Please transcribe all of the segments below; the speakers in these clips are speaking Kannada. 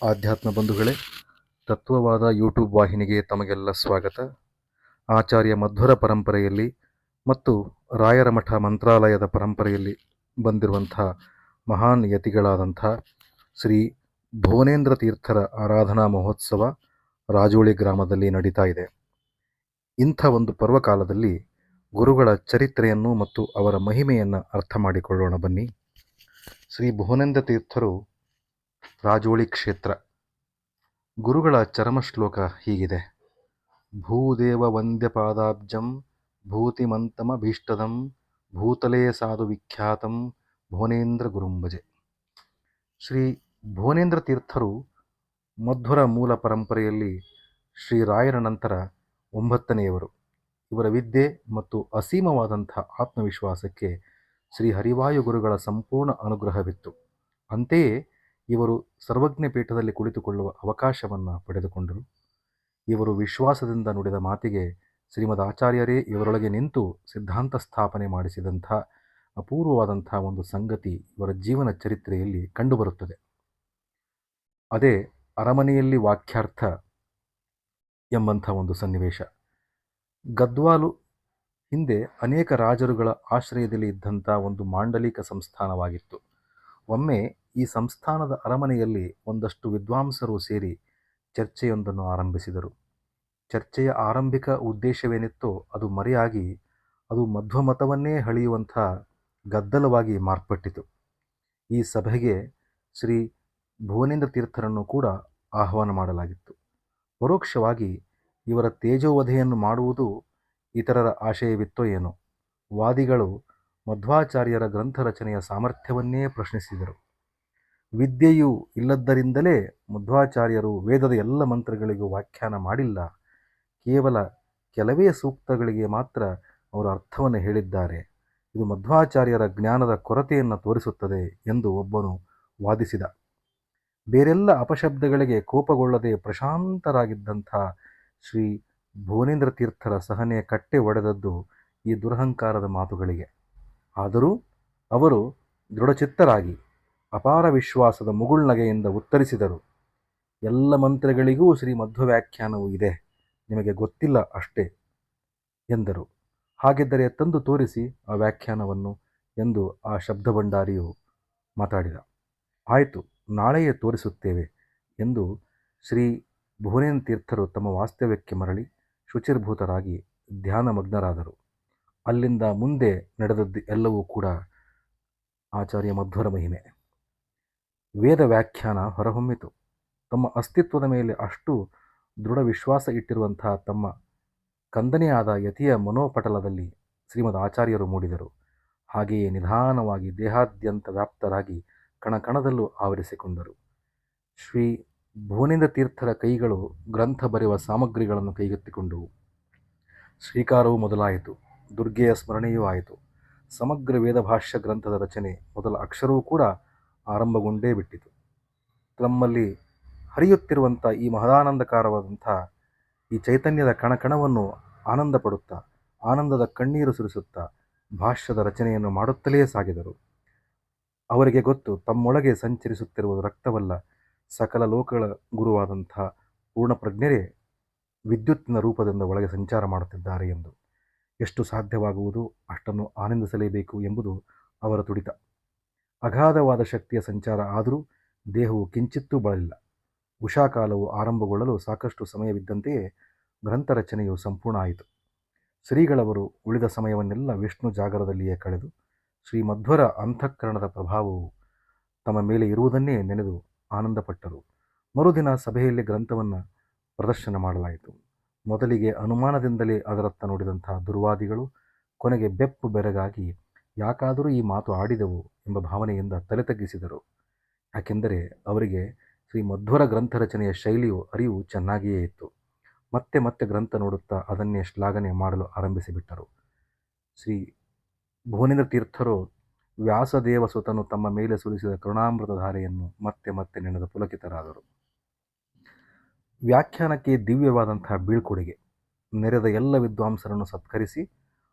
ಆಧ್ಯಾತ್ಮ ಬಂಧುಗಳೇ, ತತ್ವವಾದ ಯೂಟ್ಯೂಬ್ ವಾಹಿನಿಗೆ ತಮಗೆಲ್ಲ ಸ್ವಾಗತ. ಆಚಾರ್ಯ ಮಧ್ವರ ಪರಂಪರೆಯಲ್ಲಿ ಮತ್ತು ರಾಯರ ಮಠ ಮಂತ್ರಾಲಯದ ಪರಂಪರೆಯಲ್ಲಿ ಬಂದಿರುವಂಥ ಮಹಾನ್ ಯತಿಗಳಾದಂಥ ಶ್ರೀ ಭುವನೇಂದ್ರ ತೀರ್ಥರ ಆರಾಧನಾ ಮಹೋತ್ಸವ ರಾಜೋಳಿ ಗ್ರಾಮದಲ್ಲಿ ನಡೀತಾ ಇದೆ. ಇಂಥ ಒಂದು ಪರ್ವಕಾಲದಲ್ಲಿ ಗುರುಗಳ ಚರಿತ್ರೆಯನ್ನು ಮತ್ತು ಅವರ ಮಹಿಮೆಯನ್ನು ಅರ್ಥ ಮಾಡಿಕೊಳ್ಳೋಣ ಬನ್ನಿ. ಶ್ರೀ ಭುವನೇಂದ್ರ ತೀರ್ಥರು ರಾಜೋಳಿ ಕ್ಷೇತ್ರ. ಗುರುಗಳ ಚರಮ ಶ್ಲೋಕ ಹೀಗಿದೆ: ಭೂದೇವ ವಂದ್ಯ ಪಾದಾಬ್ಜಂ ಭೂತಿಮಂತಮಭೀಷ್ಟದಂ ಭೂತಲೇ ಸಾಧು ವಿಖ್ಯಾತಂ ಭುವನೇಂದ್ರ ಗುರುಂಭಜೆ. ಶ್ರೀ ಭುವನೇಂದ್ರ ತೀರ್ಥರು ಮಧ್ವರ ಮೂಲ ಪರಂಪರೆಯಲ್ಲಿ ಶ್ರೀರಾಯರ ನಂತರ 9ನೆಯವರು. ಇವರ ವಿದ್ಯೆ ಮತ್ತು ಅಸೀಮವಾದಂಥ ಆತ್ಮವಿಶ್ವಾಸಕ್ಕೆ ಶ್ರೀ ಹರಿವಾಯು ಗುರುಗಳ ಸಂಪೂರ್ಣ ಅನುಗ್ರಹವಿತ್ತು. ಅಂತೆಯೇ ಇವರು ಸರ್ವಜ್ಞ ಪೀಠದಲ್ಲಿ ಕುಳಿತುಕೊಳ್ಳುವ ಅವಕಾಶವನ್ನು ಪಡೆದುಕೊಂಡರು. ಇವರು ವಿಶ್ವಾಸದಿಂದ ನುಡಿದ ಮಾತಿಗೆ ಶ್ರೀಮದ್ ಆಚಾರ್ಯರೇ ಇವರೊಳಗೆ ನಿಂತು ಸಿದ್ಧಾಂತ ಸ್ಥಾಪನೆ ಮಾಡಿಸಿದಂಥ ಅಪೂರ್ವವಾದಂಥ ಒಂದು ಸಂಗತಿ ಇವರ ಜೀವನ ಚರಿತ್ರೆಯಲ್ಲಿ ಕಂಡುಬರುತ್ತದೆ. ಅದೇ ಅರಮನೆಯಲ್ಲಿ ವಾಕ್ಯಾರ್ಥ ಎಂಬಂಥ ಒಂದು ಸನ್ನಿವೇಶ. ಗದ್ವಾಲು ಹಿಂದೆ ಅನೇಕ ರಾಜರುಗಳ ಆಶ್ರಯದಲ್ಲಿ ಇದ್ದಂಥ ಒಂದು ಮಾಂಡಲಿಕ ಸಂಸ್ಥಾನವಾಗಿತ್ತು. ಒಮ್ಮೆ ಈ ಸಂಸ್ಥಾನದ ಅರಮನೆಯಲ್ಲಿ ಒಂದಷ್ಟು ವಿದ್ವಾಂಸರು ಸೇರಿ ಚರ್ಚೆಯೊಂದನ್ನು ಆರಂಭಿಸಿದರು. ಚರ್ಚೆಯ ಆರಂಭಿಕ ಉದ್ದೇಶವೇನಿತ್ತೋ ಅದು ಮರೆಯಾಗಿ ಅದು ಮಧ್ವಮತವನ್ನೇ ಹಳಿಯುವಂಥ ಗದ್ದಲವಾಗಿ ಮಾರ್ಪಟ್ಟಿತು. ಈ ಸಭೆಗೆ ಶ್ರೀ ಭುವನೇಂದ್ರ ತೀರ್ಥರನ್ನು ಕೂಡ ಆಹ್ವಾನ ಮಾಡಲಾಗಿತ್ತು. ಪರೋಕ್ಷವಾಗಿ ಇವರ ತೇಜೋವಧೆಯನ್ನು ಮಾಡುವುದು ಇತರರ ಆಶಯವಿತ್ತೋ ಏನೋ. ವಾದಿಗಳು ಮಧ್ವಾಚಾರ್ಯರ ಗ್ರಂಥ ರಚನೆಯ ಸಾಮರ್ಥ್ಯವನ್ನೇ ಪ್ರಶ್ನಿಸಿದರು. ವಿದ್ಯೆಯೂ ಇಲ್ಲದ್ದರಿಂದಲೇ ಮಧ್ವಾಚಾರ್ಯರು ವೇದದ ಎಲ್ಲ ಮಂತ್ರಗಳಿಗೂ ವ್ಯಾಖ್ಯಾನ ಮಾಡಿಲ್ಲ, ಕೇವಲ ಕೆಲವೇ ಸೂಕ್ತಗಳಿಗೆ ಮಾತ್ರ ಅವರು ಅರ್ಥವನ್ನು ಹೇಳಿದ್ದಾರೆ, ಇದು ಮಧ್ವಾಚಾರ್ಯರ ಜ್ಞಾನದ ಕೊರತೆಯನ್ನು ತೋರಿಸುತ್ತದೆ ಎಂದು ಒಬ್ಬನು ವಾದಿಸಿದ. ಬೇರೆಲ್ಲ ಅಪಶಬ್ದಗಳಿಗೆ ಕೋಪಗೊಳ್ಳದೆ ಪ್ರಶಾಂತರಾಗಿದ್ದಂಥ ಶ್ರೀ ಭುವನೇಂದ್ರ ತೀರ್ಥರ ಸಹನೆಯ ಕಟ್ಟೆ ಒಡೆದದ್ದು ಈ ದುರಹಂಕಾರದ ಮಾತುಗಳಿಗೆ. ಆದರೂ ಅವರು ದೃಢಚಿತ್ತರಾಗಿ ಅಪಾರ ವಿಶ್ವಾಸದ ಮುಗುಳ್ನಗೆಯಿಂದ ಉತ್ತರಿಸಿದರು. ಎಲ್ಲ ಮಂತ್ರಗಳಿಗೂ ಶ್ರೀ ಮಧ್ವ ವ್ಯಾಖ್ಯಾನವೂ ಇದೆ, ನಿಮಗೆ ಗೊತ್ತಿಲ್ಲ ಅಷ್ಟೇ ಎಂದರು. ಹಾಗಿದ್ದರೆ ತಂದು ತೋರಿಸಿ ಆ ವ್ಯಾಖ್ಯಾನವನ್ನು ಎಂದು ಆ ಶಬ್ದಭಂಡಾರಿಯು ಮಾತಾಡಿದ. ಆಯಿತು, ನಾಳೆಯೇ ತೋರಿಸುತ್ತೇವೆ ಎಂದು ಶ್ರೀ ಭುವನೇಂದ್ರ ತೀರ್ಥರು ತಮ್ಮ ವಾಸ್ತವ್ಯಕ್ಕೆ ಮರಳಿ ಶುಚಿರ್ಭೂತರಾಗಿ ಧ್ಯಾನಮಗ್ನರಾದರು. ಅಲ್ಲಿಂದ ಮುಂದೆ ನಡೆದದ್ದು ಎಲ್ಲವೂ ಕೂಡ ಆಚಾರ್ಯ ಮಧ್ವರ ಮಹಿಮೆ. ವೇದ ವ್ಯಾಖ್ಯಾನ ಹೊರಹೊಮ್ಮಿತು. ತಮ್ಮ ಅಸ್ತಿತ್ವದ ಮೇಲೆ ಅಷ್ಟು ದೃಢ ವಿಶ್ವಾಸ ಇಟ್ಟಿರುವಂತಹ ತಮ್ಮ ಕಂದನೆಯಾದ ಯತಿಯ ಮನೋಪಟಲದಲ್ಲಿ ಶ್ರೀಮದ್ ಆಚಾರ್ಯರು ಮೂಡಿದರು. ಹಾಗೆಯೇ ನಿಧಾನವಾಗಿ ದೇಹಾದ್ಯಂತ ವ್ಯಾಪ್ತರಾಗಿ ಕಣಕಣದಲ್ಲೂ ಆವರಿಸಿಕೊಂಡರು. ಶ್ರೀ ಭುವನೇಂದ್ರ ತೀರ್ಥರ ಕೈಗಳು ಗ್ರಂಥ ಬರೆಯುವ ಸಾಮಗ್ರಿಗಳನ್ನು ಕೈಗೆತ್ತಿಕೊಂಡವು. ಶ್ರೀಕಾರವೂ ಮೊದಲಾಯಿತು, ದುರ್ಗೆಯ ಸ್ಮರಣೆಯೂ ಆಯಿತು. ಸಮಗ್ರ ವೇದಭಾಷ್ಯ ಗ್ರಂಥದ ರಚನೆ ಮೊದಲ ಅಕ್ಷರವೂ ಕೂಡ ಆರಂಭಗೊಂಡೇ ಬಿಟ್ಟಿತು. ತಮ್ಮಲ್ಲಿ ಹರಿಯುತ್ತಿರುವಂಥ ಈ ಮಹದಾನಂದಕಾರವಾದಂಥ ಈ ಚೈತನ್ಯದ ಕಣಕಣವನ್ನು ಆನಂದ ಪಡುತ್ತಾ, ಆನಂದದ ಕಣ್ಣೀರು ಸುರಿಸುತ್ತಾ ಭಾಷ್ಯದ ರಚನೆಯನ್ನು ಮಾಡುತ್ತಲೇ ಸಾಗಿದರು. ಅವರಿಗೆ ಗೊತ್ತು, ತಮ್ಮೊಳಗೆ ಸಂಚರಿಸುತ್ತಿರುವುದು ರಕ್ತವಲ್ಲ, ಸಕಲ ಲೋಕಗಳ ಗುರುವಾದಂಥ ಪೂರ್ಣಪ್ರಜ್ಞರೇ ವಿದ್ಯುತ್ತಿನ ರೂಪದಿಂದ ಒಳಗೆ ಸಂಚಾರ ಮಾಡುತ್ತಿದ್ದಾರೆ ಎಂದು. ಎಷ್ಟು ಸಾಧ್ಯವಾಗುವುದು ಅಷ್ಟನ್ನು ಆನಂದಿಸಲೇಬೇಕು ಎಂಬುದು ಅವರ ತುಡಿತ. ಅಗಾಧವಾದ ಶಕ್ತಿಯ ಸಂಚಾರ ಆದರೂ ದೇಹವು ಕಿಂಚಿತ್ತೂ ಬಳಲಿಲ್ಲ. ಉಷಾಕಾಲವು ಆರಂಭಗೊಳ್ಳಲು ಸಾಕಷ್ಟು ಸಮಯವಿದ್ದಂತೆಯೇ ಗ್ರಂಥ ರಚನೆಯು ಸಂಪೂರ್ಣ ಆಯಿತು. ಶ್ರೀಗಳವರು ಉಳಿದ ಸಮಯವನ್ನೆಲ್ಲ ವಿಷ್ಣು ಜಾಗರದಲ್ಲಿಯೇ ಕಳೆದು ಶ್ರೀ ಮಧ್ವರ ಅಂತಃಕರಣದ ಪ್ರಭಾವವು ತಮ್ಮ ಮೇಲೆ ಇರುವುದನ್ನೇ ನೆನೆದು ಆನಂದಪಟ್ಟರು. ಮರುದಿನ ಸಭೆಯಲ್ಲಿ ಗ್ರಂಥವನ್ನು ಪ್ರದರ್ಶನ ಮಾಡಲಾಯಿತು. ಮೊದಲಿಗೆ ಅನುಮಾನದಿಂದಲೇ ಅದರತ್ತ ನೋಡಿದಂತಹ ದುರ್ವಾದಿಗಳು ಕೊನೆಗೆ ಬೆಪ್ಪು ಬೆರಗಾಗಿ ಯಾಕಾದರೂ ಈ ಮಾತು ಆಡಿದವು ಎಂಬ ಭಾವನೆಯಿಂದ ತಲೆ ತಗ್ಗಿಸಿದರು. ಯಾಕೆಂದರೆ ಅವರಿಗೆ ಶ್ರೀ ಮಧ್ವರ ಗ್ರಂಥ ರಚನೆಯ ಶೈಲಿಯು ಅರಿವು ಚೆನ್ನಾಗಿಯೇ ಇತ್ತು. ಮತ್ತೆ ಮತ್ತೆ ಗ್ರಂಥ ನೋಡುತ್ತಾ ಅದನ್ನೇ ಶ್ಲಾಘನೆ ಮಾಡಲು ಆರಂಭಿಸಿಬಿಟ್ಟರು. ಶ್ರೀ ಭುವನೇಂದ್ರ ತೀರ್ಥರು ವ್ಯಾಸದೇವ ಸುತನು ತಮ್ಮ ಮೇಲೆ ಸುರಿಸಿದ ಕರುಣಾಮೃತ ಧಾರೆಯನ್ನು ಮತ್ತೆ ಮತ್ತೆ ನೆನೆದ ಪುಲಕಿತರಾದರು. ವ್ಯಾಖ್ಯಾನಕ್ಕೆ ದಿವ್ಯವಾದಂತಹ ಬೀಳ್ಕೊಡುಗೆ. ನೆರೆದ ಎಲ್ಲ ವಿದ್ವಾಂಸರನ್ನು ಸತ್ಕರಿಸಿ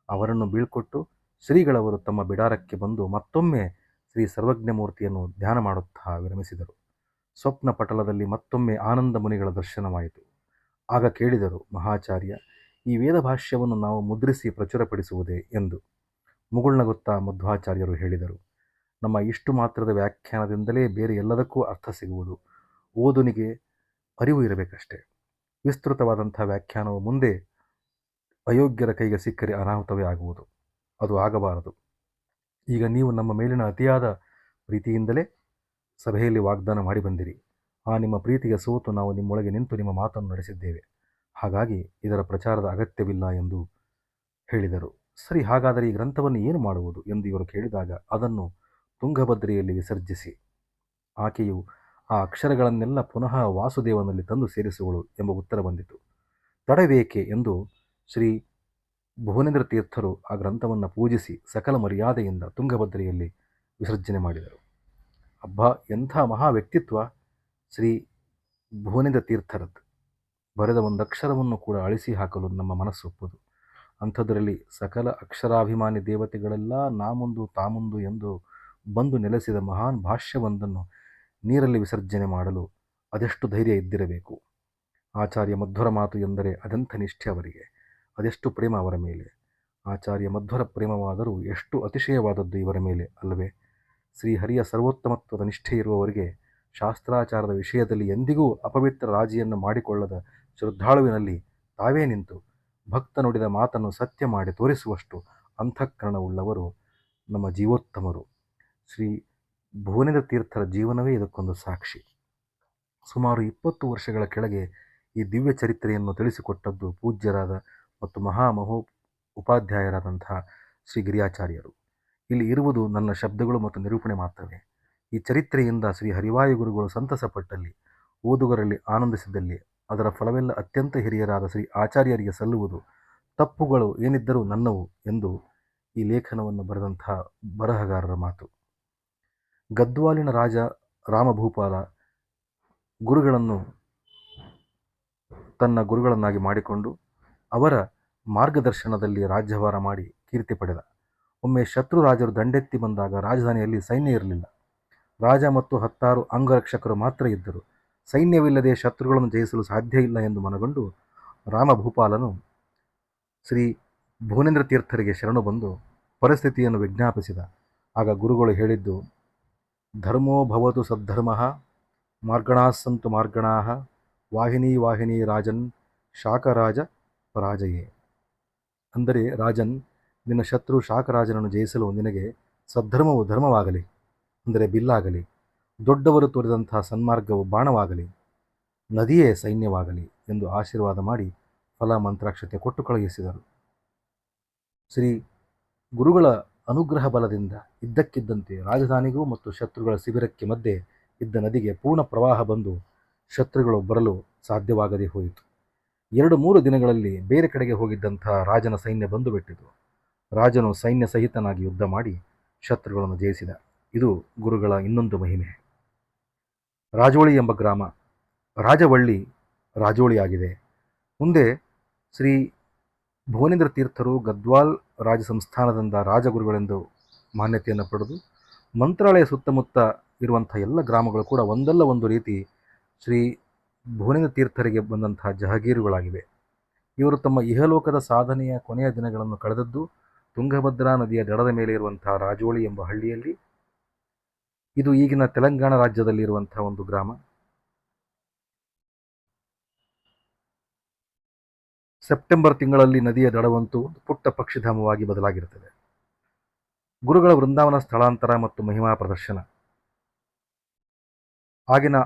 ಅವರನ್ನು ಬೀಳ್ಕೊಟ್ಟು ಶ್ರೀಗಳವರು ತಮ್ಮ ಬಿಡಾರಕ್ಕೆ ಬಂದು ಮತ್ತೊಮ್ಮೆ ಶ್ರೀ ಸರ್ವಜ್ಞಮೂರ್ತಿಯನ್ನು ಧ್ಯಾನ ಮಾಡುತ್ತಾ ವಿರಮಿಸಿದರು. ಸ್ವಪ್ನ ಪಟಲದಲ್ಲಿ ಮತ್ತೊಮ್ಮೆ ಆನಂದ ಮುನಿಗಳ ದರ್ಶನವಾಯಿತು. ಆಗ ಕೇಳಿದರು, ಮಹಾಚಾರ್ಯ, ಈ ವೇದಭಾಷ್ಯವನ್ನು ನಾವು ಮುದ್ರಿಸಿ ಪ್ರಚುರಪಡಿಸುವುದೇ ಎಂದು. ಮುಗುಳ್ನಗುತ್ತಾ ಮಧ್ವಾಚಾರ್ಯರು ಹೇಳಿದರು, ನಮ್ಮ ಇಷ್ಟು ಮಾತ್ರದ ವ್ಯಾಖ್ಯಾನದಿಂದಲೇ ಬೇರೆ ಎಲ್ಲದಕ್ಕೂ ಅರ್ಥ ಸಿಗುವುದು. ಓದುನಿಗೆ ಅರಿವು ಇರಬೇಕಷ್ಟೆ. ವಿಸ್ತೃತವಾದಂಥ ವ್ಯಾಖ್ಯಾನವು ಮುಂದೆ ಅಯೋಗ್ಯರ ಕೈಗೆ ಸಿಕ್ಕರೆ ಅನಾಹುತವೇ ಆಗುವುದು. ಅದು ಆಗಬಾರದು. ಈಗ ನೀವು ನಮ್ಮ ಮೇಲಿನ ಅತಿಯಾದ ಪ್ರೀತಿಯಿಂದಲೇ ಸಭೆಯಲ್ಲಿ ವಾಗ್ದಾನ ಮಾಡಿ ಬಂದಿರಿ. ಆ ನಿಮ್ಮ ಪ್ರೀತಿಗೆ ಸೋತು ನಾವು ನಿಮ್ಮೊಳಗೆ ನಿಂತು ನಿಮ್ಮ ಮಾತನ್ನು ನಡೆಸಿದ್ದೇವೆ. ಹಾಗಾಗಿ ಇದರ ಪ್ರಚಾರದ ಅಗತ್ಯವಿಲ್ಲ ಎಂದು ಹೇಳಿದರು. ಸರಿ, ಹಾಗಾದರೆ ಈ ಗ್ರಂಥವನ್ನು ಏನು ಮಾಡುವುದು ಎಂದು ಇವರು ಕೇಳಿದಾಗ, ಅದನ್ನು ತುಂಗಭದ್ರೆಯಲ್ಲಿ ವಿಸರ್ಜಿಸಿ ಆಕೆಯು ಆ ಅಕ್ಷರಗಳನ್ನೆಲ್ಲ ಪುನಃ ವಾಸುದೇವನಲ್ಲಿ ತಂದು ಸೇರಿಸುವಳು ಎಂಬ ಉತ್ತರ ಬಂದಿತು. ತಡವೇಕೆ ಎಂದು ಶ್ರೀ ಭುವನೇಂದ್ರ ತೀರ್ಥರು ಆ ಗ್ರಂಥವನ್ನು ಪೂಜಿಸಿ ಸಕಲ ಮರ್ಯಾದೆಯಿಂದ ತುಂಗಭದ್ರೆಯಲ್ಲಿ ವಿಸರ್ಜನೆ ಮಾಡಿದರು. ಅಬ್ಬಾ, ಎಂಥ ಮಹಾ ವ್ಯಕ್ತಿತ್ವ ಶ್ರೀ ಭುವನೇಂದ್ರ ತೀರ್ಥರದ್ದು. ಬರೆದ ಒಂದು ಅಕ್ಷರವನ್ನು ಕೂಡ ಅಳಿಸಿ ಹಾಕಲು ನಮ್ಮ ಮನಸ್ಸೊಪ್ಪದು. ಅಂಥದ್ರಲ್ಲಿ ಸಕಲ ಅಕ್ಷರಾಭಿಮಾನಿ ದೇವತೆಗಳೆಲ್ಲ ನಾಮುಂದು ತಾಮುಂದು ಎಂದು ಬಂದು ನೆಲೆಸಿದ ಮಹಾನ್ ಭಾಷ್ಯವೊಂದನ್ನು ನೀರಲ್ಲಿ ವಿಸರ್ಜನೆ ಮಾಡಲು ಅದೆಷ್ಟು ಧೈರ್ಯ ಇದ್ದಿರಬೇಕು. ಆಚಾರ್ಯ ಮಧ್ವರ ಮಾತು ಎಂದರೆ ಅದೆಂಥ ನಿಷ್ಠೆ ಅವರಿಗೆ, ಅದೆಷ್ಟು ಪ್ರೇಮ ಅವರ ಮೇಲೆ. ಆಚಾರ್ಯ ಮಧ್ವರ ಪ್ರೇಮವಾದರೂ ಎಷ್ಟು ಅತಿಶಯವಾದದ್ದು ಇವರ ಮೇಲೆ ಅಲ್ಲವೇ? ಶ್ರೀಹರಿಯ ಸರ್ವೋತ್ತಮತ್ವದ ನಿಷ್ಠೆ ಇರುವವರಿಗೆ ಶಾಸ್ತ್ರಾಚಾರದ ವಿಷಯದಲ್ಲಿ ಎಂದಿಗೂ ಅಪವಿತ್ರ ರಾಜಿಯನ್ನು ಮಾಡಿಕೊಳ್ಳದ ಶ್ರದ್ಧಾಳುವಿನಲ್ಲಿ ತಾವೇ ನಿಂತು ಭಕ್ತ ನುಡಿದ ಮಾತನ್ನು ಸತ್ಯ ಮಾಡಿ ತೋರಿಸುವಷ್ಟು ಅಂತಃಕರಣವುಳ್ಳವರು ನಮ್ಮ ಜೀವೋತ್ತಮರು. ಶ್ರೀ ಭುವನೇಂದ್ರ ತೀರ್ಥರ ಜೀವನವೇ ಇದಕ್ಕೊಂದು ಸಾಕ್ಷಿ. ಸುಮಾರು 20 ವರ್ಷಗಳ ಕೆಳಗೆ ಈ ದಿವ್ಯ ಚರಿತ್ರೆಯನ್ನು ತಿಳಿಸಿಕೊಟ್ಟದ್ದು ಪೂಜ್ಯರಾದ ಮತ್ತು ಉಪಾಧ್ಯಾಯರಾದಂತಹ ಶ್ರೀ ಗಿರಿಯಾಚಾರ್ಯರು. ಇಲ್ಲಿ ಇರುವುದು ನನ್ನ ಶಬ್ದಗಳು ಮತ್ತು ನಿರೂಪಣೆ ಮಾತ್ರವೇ. ಈ ಚರಿತ್ರೆಯಿಂದ ಶ್ರೀ ಹರಿವಾಯುಗುರುಗಳು ಸಂತಸಪಟ್ಟಲ್ಲಿ, ಓದುಗರಲ್ಲಿ ಆನಂದಿಸಿದಲ್ಲಿ ಅದರ ಫಲವೆಲ್ಲ ಅತ್ಯಂತ ಹಿರಿಯರಾದ ಶ್ರೀ ಆಚಾರ್ಯರಿಗೆ ಸಲ್ಲುವುದು. ತಪ್ಪುಗಳು ಏನಿದ್ದರೂ ನನ್ನವು ಎಂದು ಈ ಲೇಖನವನ್ನು ಬರೆದಂಥ ಬರಹಗಾರರ ಮಾತು. ಗದ್ವಾಲಿನ ರಾಜ ರಾಮಭೂಪಾಲ ಗುರುಗಳನ್ನು ತನ್ನ ಗುರುಗಳನ್ನಾಗಿ ಮಾಡಿಕೊಂಡು ಅವರ ಮಾರ್ಗದರ್ಶನದಲ್ಲಿ ರಾಜ್ಯಭಾರ ಮಾಡಿ ಕೀರ್ತಿ ಪಡೆದ. ಒಮ್ಮೆ ಶತ್ರು ರಾಜರು ದಂಡೆತ್ತಿ ಬಂದಾಗ ರಾಜಧಾನಿಯಲ್ಲಿ ಸೈನ್ಯ ಇರಲಿಲ್ಲ. ರಾಜ ಮತ್ತು 10 ಅಂಗರಕ್ಷಕರು ಮಾತ್ರ ಇದ್ದರು. ಸೈನ್ಯವಿಲ್ಲದೆ ಶತ್ರುಗಳನ್ನು ಜಯಿಸಲು ಸಾಧ್ಯ ಇಲ್ಲ ಎಂದು ಮನಗೊಂಡು ರಾಮಭೂಪಾಲನು ಶ್ರೀ ಭುವನೇಂದ್ರ ತೀರ್ಥರಿಗೆ ಶರಣು ಬಂದು ಪರಿಸ್ಥಿತಿಯನ್ನು ವಿಜ್ಞಾಪಿಸಿದ. ಆಗ ಗುರುಗಳು ಹೇಳಿದ್ದು, ಧರ್ಮೋ ಭವತು ಸದ್ಧರ್ಮಃ, ಮಾರ್ಗಣಾಸ್ಸಂತು ಮಾರ್ಗಣಾಃ, ವಾಹಿನಿ ವಾಹಿನಿ ರಾಜನ್ ಶಾಕರಾಜ ಪರಾಜಯೇ. ಅಂದರೆ, ರಾಜನ್, ನಿನ್ನ ಶತ್ರು ಶಾಕರಾಜನನ್ನು ಜಯಿಸಲು ನಿನಗೆ ಸದ್ಧರ್ಮವು ಧರ್ಮವಾಗಲಿ, ಅಂದರೆ ಬಿಲ್ಲಾಗಲಿ, ದೊಡ್ಡವರು ತೋರಿದಂತಹ ಸನ್ಮಾರ್ಗವು ಬಾಣವಾಗಲಿ, ನದಿಯೇ ಸೈನ್ಯವಾಗಲಿ ಎಂದು ಆಶೀರ್ವಾದ ಮಾಡಿ ಫಲ ಮಂತ್ರಾಕ್ಷತೆ ಕೊಟ್ಟು ಕಳುಹಿಸಿದರು. ಶ್ರೀ ಗುರುಗಳ ಅನುಗ್ರಹ ಬಲದಿಂದ ಇದ್ದಕ್ಕಿದ್ದಂತೆ ರಾಜಧಾನಿಗೂ ಮತ್ತು ಶತ್ರುಗಳ ಶಿಬಿರಕ್ಕೆ ಮಧ್ಯೆ ಇದ್ದ ನದಿಗೆ ಪೂರ್ಣ ಪ್ರವಾಹ ಬಂದು ಶತ್ರುಗಳು ಬರಲು ಸಾಧ್ಯವಾಗದೇ ಹೋಯಿತು. 2-3 ದಿನಗಳಲ್ಲಿ ಬೇರೆ ಕಡೆಗೆ ಹೋಗಿದ್ದಂಥ ರಾಜನ ಸೈನ್ಯ ಬಂದು ಬಿಟ್ಟಿತು. ರಾಜನು ಸೈನ್ಯ ಸಹಿತನಾಗಿ ಯುದ್ಧ ಮಾಡಿ ಶತ್ರುಗಳನ್ನು ಜಯಿಸಿದ. ಇದು ಗುರುಗಳ ಇನ್ನೊಂದು ಮಹಿಮೆ. ರಾಜೋಳಿ ಎಂಬ ಗ್ರಾಮ ರಾಜವಳ್ಳಿ ರಾಜೋಳಿಯಾಗಿದೆ. ಮುಂದೆ ಶ್ರೀ ಭುವನೇಂದ್ರ ತೀರ್ಥರು ಗದ್ವಾಲ್ ರಾಜ ಸಂಸ್ಥಾನದಿಂದ ರಾಜಗುರುಗಳೆಂದು ಮಾನ್ಯತೆಯನ್ನು ಪಡೆದು ಮಂತ್ರಾಲಯ ಸುತ್ತಮುತ್ತ ಇರುವಂಥ ಎಲ್ಲ ಗ್ರಾಮಗಳು ಕೂಡ ಒಂದಲ್ಲ ಒಂದು ರೀತಿ ಶ್ರೀ ಭುವನೇಂದ್ರ ತೀರ್ಥರಿಗೆ ಬಂದಂತಹ ಜಹಗೀರುಗಳಾಗಿವೆ. ಇವರು ತಮ್ಮ ಇಹಲೋಕದ ಸಾಧನೆಯ ಕೊನೆಯ ದಿನಗಳನ್ನು ಕಳೆದದ್ದು ತುಂಗಭದ್ರಾ ನದಿಯ ದಡದ ಮೇಲೆ ಇರುವಂತಹ ರಾಜೋಳಿ ಎಂಬ ಹಳ್ಳಿಯಲ್ಲಿ. ಇದು ಈಗಿನ ತೆಲಂಗಾಣ ರಾಜ್ಯದಲ್ಲಿ ಇರುವಂತಹ ಒಂದು ಗ್ರಾಮ. ಸೆಪ್ಟೆಂಬರ್ ತಿಂಗಳಲ್ಲಿ ನದಿಯ ದಡವಂತೂ ಪುಟ್ಟ ಪಕ್ಷಿಧಾಮವಾಗಿ ಬದಲಾಗಿರುತ್ತದೆ. ಗುರುಗಳ ವೃಂದಾವನ ಸ್ಥಳಾಂತರ ಮತ್ತು ಮಹಿಮಾ ಪ್ರದರ್ಶನ. ಆಗಿನ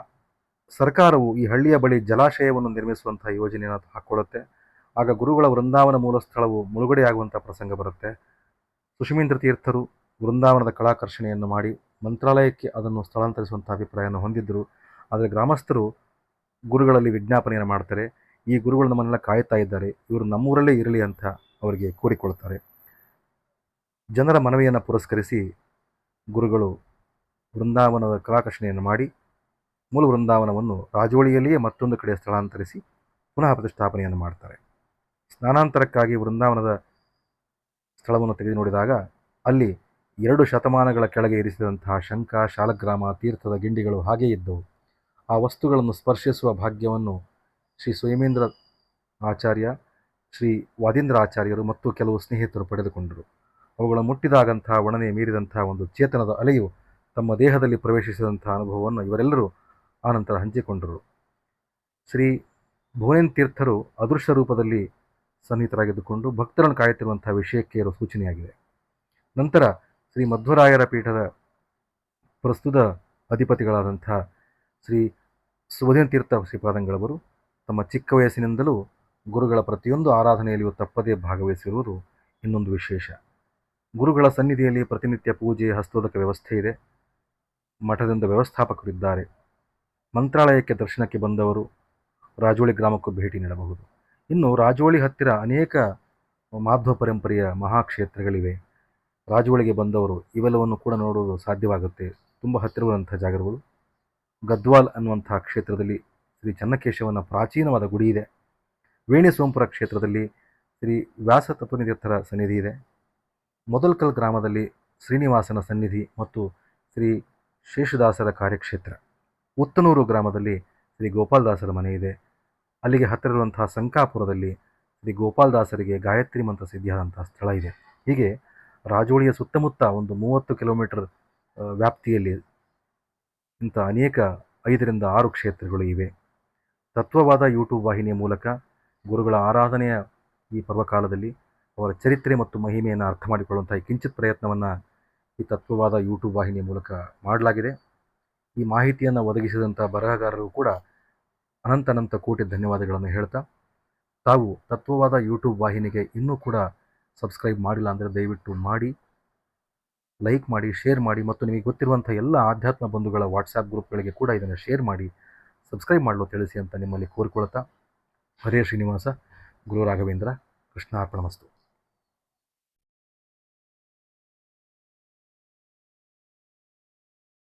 ಸರ್ಕಾರವು ಈ ಹಳ್ಳಿಯ ಬಳಿ ಜಲಾಶಯವನ್ನು ನಿರ್ಮಿಸುವಂತಹ ಯೋಜನೆಯನ್ನು ಹಾಕ್ಕೊಳ್ಳುತ್ತೆ. ಆಗ ಗುರುಗಳ ವೃಂದಾವನ ಮೂಲ ಸ್ಥಳವು ಮುಳುಗಡೆಯಾಗುವಂಥ ಪ್ರಸಂಗ ಬರುತ್ತೆ. ಸುಷಿಮೀಂದ್ರ ತೀರ್ಥರು ವೃಂದಾವನದ ಕಳಾಕರ್ಷಣೆಯನ್ನು ಮಾಡಿ ಮಂತ್ರಾಲಯಕ್ಕೆ ಅದನ್ನು ಸ್ಥಳಾಂತರಿಸುವಂಥ ಅಭಿಪ್ರಾಯವನ್ನು ಹೊಂದಿದ್ದರು. ಆದರೆ ಗ್ರಾಮಸ್ಥರು ಗುರುಗಳಲ್ಲಿ ವಿಜ್ಞಾಪನೆಯನ್ನು ಮಾಡ್ತಾರೆ, ಈ ಗುರುಗಳು ನಮ್ಮನ್ನೆಲ್ಲ ಕಾಯ್ತಾ ಇದ್ದಾರೆ, ಇವರು ನಮ್ಮೂರಲ್ಲೇ ಇರಲಿ ಅಂತ ಅವರಿಗೆ ಕೋರಿಕೊಳ್ತಾರೆ. ಜನರ ಮನವಿಯನ್ನು ಪುರಸ್ಕರಿಸಿ ಗುರುಗಳು ವೃಂದಾವನದ ಕಲಾಕರ್ಷಣೆಯನ್ನು ಮಾಡಿ ಮೂಲ ವೃಂದಾವನವನ್ನು ರಾಜೋಳಿಯಲ್ಲಿಯೇ ಮತ್ತೊಂದು ಕಡೆ ಸ್ಥಳಾಂತರಿಸಿ ಪುನಃ ಪ್ರತಿಷ್ಠಾಪನೆಯನ್ನು ಮಾಡ್ತಾರೆ. ಸ್ನಾನಾಂತರಕ್ಕಾಗಿ ವೃಂದಾವನದ ಸ್ಥಳವನ್ನು ತೆಗೆದು ನೋಡಿದಾಗ ಅಲ್ಲಿ 2 ಶತಮಾನಗಳ ಕೆಳಗೆ ಇರಿಸಿದಂತಹ ಶಂಖ, ಶಾಲಗ್ರಾಮ, ತೀರ್ಥದ ಗಿಂಡಿಗಳು ಹಾಗೇ ಇದ್ದವು. ಆ ವಸ್ತುಗಳನ್ನು ಸ್ಪರ್ಶಿಸುವ ಭಾಗ್ಯವನ್ನು ಶ್ರೀ ಸ್ವಯಮೇಂದ್ರ ಆಚಾರ್ಯ, ಶ್ರೀ ವಾದೀಂದ್ರ ಆಚಾರ್ಯರು ಮತ್ತು ಕೆಲವು ಸ್ನೇಹಿತರು ಪಡೆದುಕೊಂಡರು. ಅವುಗಳ ಮುಟ್ಟಿದಾಗಂತಹ ಒಣನೆ ಮೀರಿದಂತಹ ಒಂದು ಚೇತನದ ಅಲೆಯು ತಮ್ಮ ದೇಹದಲ್ಲಿ ಪ್ರವೇಶಿಸಿದಂತಹ ಅನುಭವವನ್ನು ಇವರೆಲ್ಲರೂ ಆನಂತರ ಹಂಚಿಕೊಂಡರು. ಶ್ರೀ ಭುವನೇನ್ ತೀರ್ಥರು ಅದೃಶ್ಯ ರೂಪದಲ್ಲಿ ಸನ್ನಿಹಿತರಾಗಿದ್ದುಕೊಂಡು ಭಕ್ತರನ್ನು ಕಾಯುತ್ತಿರುವಂತಹ ವಿಷಯಕ್ಕೆ ಇರುವ ಸೂಚನೆಯಾಗಿದೆ. ನಂತರ ಶ್ರೀ ಮಧ್ವರಾಯರ ಪೀಠದ ಪ್ರಸ್ತುತ ಅಧಿಪತಿಗಳಾದಂತಹ ಶ್ರೀ ಸುಬುಧೇನ್ ತೀರ್ಥ ಶ್ರೀಪಾದಂಗಳವರು ತಮ್ಮ ಚಿಕ್ಕ ವಯಸ್ಸಿನಿಂದಲೂ ಗುರುಗಳ ಪ್ರತಿಯೊಂದು ಆರಾಧನೆಯಲ್ಲಿಯೂ ತಪ್ಪದೇ ಭಾಗವಹಿಸಿರುವುದು ಇನ್ನೊಂದು ವಿಶೇಷ. ಗುರುಗಳ ಸನ್ನಿಧಿಯಲ್ಲಿ ಪ್ರತಿನಿತ್ಯ ಪೂಜೆ, ಹಸ್ತೋದಕ ವ್ಯವಸ್ಥೆ ಇದೆ. ಮಠದಿಂದ ವ್ಯವಸ್ಥಾಪಕರಿದ್ದಾರೆ. ಮಂತ್ರಾಲಯಕ್ಕೆ ದರ್ಶನಕ್ಕೆ ಬಂದವರು ರಾಜೋಳಿ ಗ್ರಾಮಕ್ಕೂ ಭೇಟಿ ನೀಡಬಹುದು. ಇನ್ನು ರಾಜೋಳಿ ಹತ್ತಿರ ಅನೇಕ ಮಾಧ್ವ ಪರಂಪರೆಯ ಮಹಾಕ್ಷೇತ್ರಗಳಿವೆ. ರಾಜೋಳಿಗೆ ಬಂದವರು ಇವೆಲ್ಲವನ್ನು ಕೂಡ ನೋಡುವುದು ಸಾಧ್ಯವಾಗುತ್ತೆ. ತುಂಬ ಹತ್ತಿರವಾದಂಥ ಜಾಗಗಳು. ಗದ್ವಾಲ್ ಅನ್ನುವಂಥ ಕ್ಷೇತ್ರದಲ್ಲಿ ಶ್ರೀ ಚನ್ನಕೇಶವನ ಪ್ರಾಚೀನವಾದ ಗುಡಿ ಇದೆ. ವೇಣಿ ಸೋಂಪುರ ಕ್ಷೇತ್ರದಲ್ಲಿ ಶ್ರೀ ವ್ಯಾಸ ತತ್ವನಿತೀರ್ಥರ ಸನ್ನಿಧಿ ಇದೆ. ಮೊದಲ್ಕಲ್ ಗ್ರಾಮದಲ್ಲಿ ಶ್ರೀನಿವಾಸನ ಸನ್ನಿಧಿ ಮತ್ತು ಶ್ರೀ ಶೇಷದಾಸರ ಕಾರ್ಯಕ್ಷೇತ್ರ. ಉತ್ತನೂರು ಗ್ರಾಮದಲ್ಲಿ ಶ್ರೀ ಗೋಪಾಲದಾಸರ ಮನೆ ಇದೆ. ಅಲ್ಲಿಗೆ ಹತ್ತಿರವಿರುವಂತಹ ಸಂಕಾಪುರದಲ್ಲಿ ಶ್ರೀ ಗೋಪಾಲದಾಸರಿಗೆ ಗಾಯತ್ರಿ ಮಂತ್ರ ಸಿದ್ಧಿಯಾದಂತಹ ಸ್ಥಳ ಇದೆ. ಹೀಗೆ ರಾಜೋಳಿಯ ಸುತ್ತಮುತ್ತ ಒಂದು 30 ಕಿಲೋಮೀಟರ್ ವ್ಯಾಪ್ತಿಯಲ್ಲಿ ಇಂಥ ಅನೇಕ 5ರಿಂದ 6 ಕ್ಷೇತ್ರಗಳು ಇವೆ. ತತ್ವವಾದ ಯೂಟ್ಯೂಬ್ ವಾಹಿನಿಯ ಮೂಲಕ ಗುರುಗಳ ಆರಾಧನೆಯ ಈ ಪರ್ವಕಾಲದಲ್ಲಿ ಅವರ ಚರಿತ್ರೆ ಮತ್ತು ಮಹಿಮೆಯನ್ನು ಅರ್ಥ ಮಾಡಿಕೊಳ್ಳುವಂಥ ಕಿಂಚಿತ್ ಪ್ರಯತ್ನವನ್ನು ಈ ತತ್ವವಾದ ಯೂಟ್ಯೂಬ್ ವಾಹಿನಿಯ ಮೂಲಕ ಮಾಡಲಾಗಿದೆ. ಈ ಮಾಹಿತಿಯನ್ನು ಒದಗಿಸಿದಂಥ ಬರಹಗಾರರು ಕೂಡ ಅನಂತ ಕೋಟಿ ಧನ್ಯವಾದಗಳನ್ನು ಹೇಳ್ತಾ, ತಾವು ತತ್ವವಾದ ಯೂಟ್ಯೂಬ್ ವಾಹಿನಿಗೆ ಇನ್ನೂ ಕೂಡ ಸಬ್ಸ್ಕ್ರೈಬ್ ಮಾಡಿಲ್ಲ ಅಂದರೆ ದಯವಿಟ್ಟು ಮಾಡಿ, ಲೈಕ್ ಮಾಡಿ, ಶೇರ್ ಮಾಡಿ ಮತ್ತು ನಿಮಗೆ ಗೊತ್ತಿರುವಂಥ ಎಲ್ಲ ಆಧ್ಯಾತ್ಮ ಬಂಧುಗಳ ವಾಟ್ಸಾಪ್ ಗ್ರೂಪ್ಗಳಿಗೆ ಕೂಡ ಇದನ್ನು ಶೇರ್ ಮಾಡಿ ಸಬ್ಸ್ಕ್ರೈಬ್ ಮಾಡಲು ತಿಳಿಸಿ ಅಂತ ನಿಮ್ಮಲ್ಲಿ ಕೋರಿಕೊಳ್ತಾ, ಹರೇ ಶ್ರೀನಿವಾಸ, ಗುರು ರಾಘವೇಂದ್ರ, ಕೃಷ್ಣಾರ್ಪಣಮಸ್ತು.